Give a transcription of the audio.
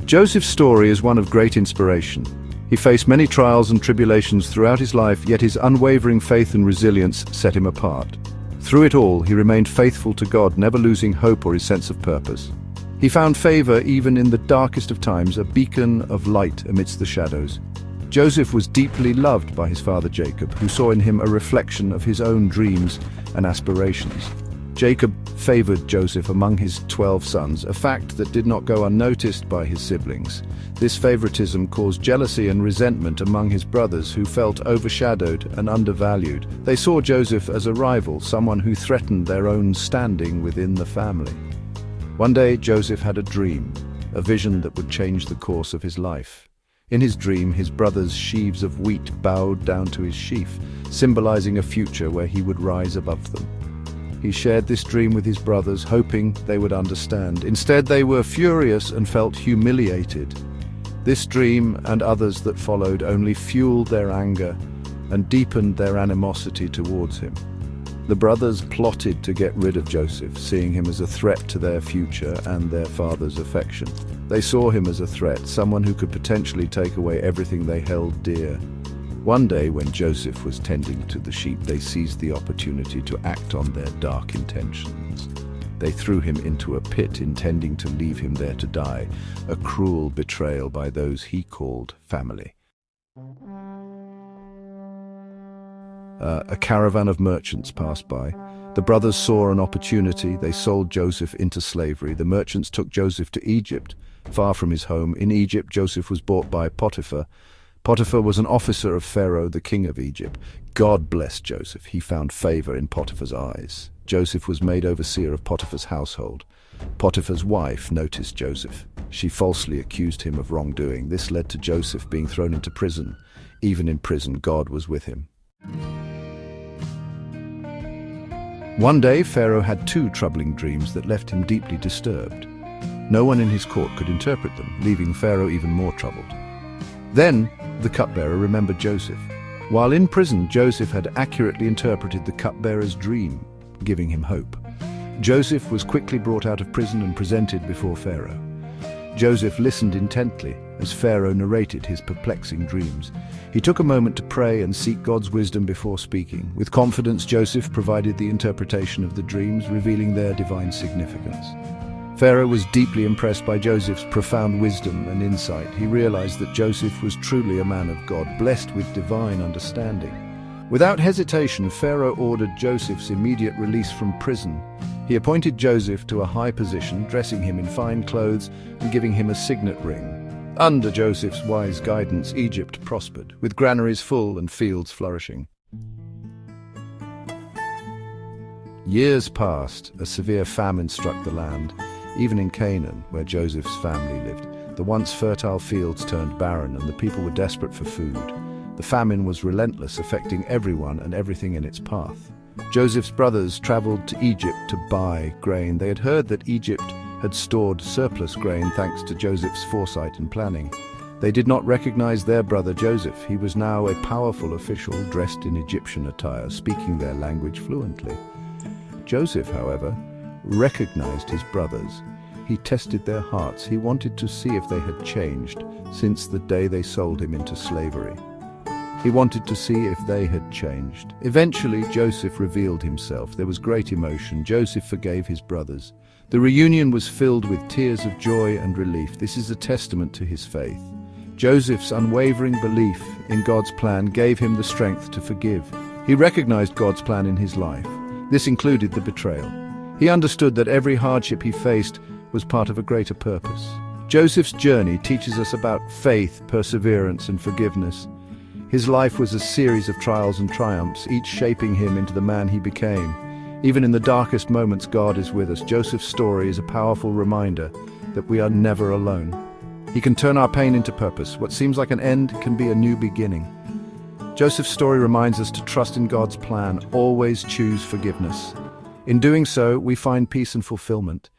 Joseph's story is one of great inspiration. He faced many trials and tribulations throughout his life, yet his unwavering faith and resilience set him apart. Through it all, he remained faithful to God, never losing hope or his sense of purpose. He found favor even in the darkest of times, a beacon of light amidst the shadows. Joseph was deeply loved by his father Jacob, who saw in him a reflection of his own dreams and aspirations. Jacob favored Joseph among his 12 sons, a fact that did not go unnoticed by his siblings. This favoritism caused jealousy and resentment among his brothers, who felt overshadowed and undervalued. They saw Joseph as a rival, someone who threatened their own standing within the family. One day, Joseph had a dream, a vision that would change the course of his life. In his dream, his brothers' sheaves of wheat bowed down to his sheaf, symbolizing a future where he would rise above them. He shared this dream with his brothers, hoping they would understand. Instead, they were furious and felt humiliated. This dream and others that followed only fueled their anger and deepened their animosity towards him. The brothers plotted to get rid of Joseph, seeing him as a threat to their future and their father's affection. They saw him as a threat, someone who could potentially take away everything they held dear. One day, when Joseph was tending to the sheep, they seized the opportunity to act on their dark intentions. They threw him into a pit, intending to leave him there to die, a cruel betrayal by those he called family. A caravan of merchants passed by. The brothers saw an opportunity. They sold Joseph into slavery. The merchants took Joseph to Egypt, far from his home. In Egypt, Joseph was bought by Potiphar. Potiphar was an officer of Pharaoh, the king of Egypt. God blessed Joseph. He found favor in Potiphar's eyes. Joseph was made overseer of Potiphar's household. Potiphar's wife noticed Joseph. She falsely accused him of wrongdoing. This led to Joseph being thrown into prison. Even in prison, God was with him. One day, Pharaoh had two troubling dreams that left him deeply disturbed. No one in his court could interpret them, leaving Pharaoh even more troubled. Then, the cupbearer remembered Joseph. While in prison, Joseph had accurately interpreted the cupbearer's dream, giving him hope. Joseph was quickly brought out of prison and presented before Pharaoh. Joseph listened intently as Pharaoh narrated his perplexing dreams. He took a moment to pray and seek God's wisdom before speaking. With confidence, Joseph provided the interpretation of the dreams, revealing their divine significance. Pharaoh was deeply impressed by Joseph's profound wisdom and insight. He realized that Joseph was truly a man of God, blessed with divine understanding. Without hesitation, Pharaoh ordered Joseph's immediate release from prison. He appointed Joseph to a high position, dressing him in fine clothes and giving him a signet ring. Under Joseph's wise guidance, Egypt prospered, with granaries full and fields flourishing. Years passed. A severe famine struck the land. Even in Canaan, where Joseph's family lived, the once fertile fields turned barren and the people were desperate for food. The famine was relentless, affecting everyone and everything in its path. Joseph's brothers traveled to Egypt to buy grain. They had heard that Egypt had stored surplus grain thanks to Joseph's foresight and planning. They did not recognize their brother Joseph. He was now a powerful official dressed in Egyptian attire, speaking their language fluently. Joseph, however, recognized his brothers. He tested their hearts. He wanted to see if they had changed since the day they sold him into slavery. He wanted to see if they had changed. Eventually, Joseph revealed himself. There was great emotion. Joseph forgave his brothers. The reunion was filled with tears of joy and relief. This is a testament to his faith. Joseph's unwavering belief in God's plan gave him the strength to forgive. He recognized God's plan in his life. This included the betrayal. He understood that every hardship he faced was part of a greater purpose. Joseph's journey teaches us about faith, perseverance, and forgiveness. His life was a series of trials and triumphs, each shaping him into the man he became. Even in the darkest moments, God is with us. Joseph's story is a powerful reminder that we are never alone. He can turn our pain into purpose. What seems like an end can be a new beginning. Joseph's story reminds us to trust in God's plan, always choose forgiveness. In doing so, we find peace and fulfillment.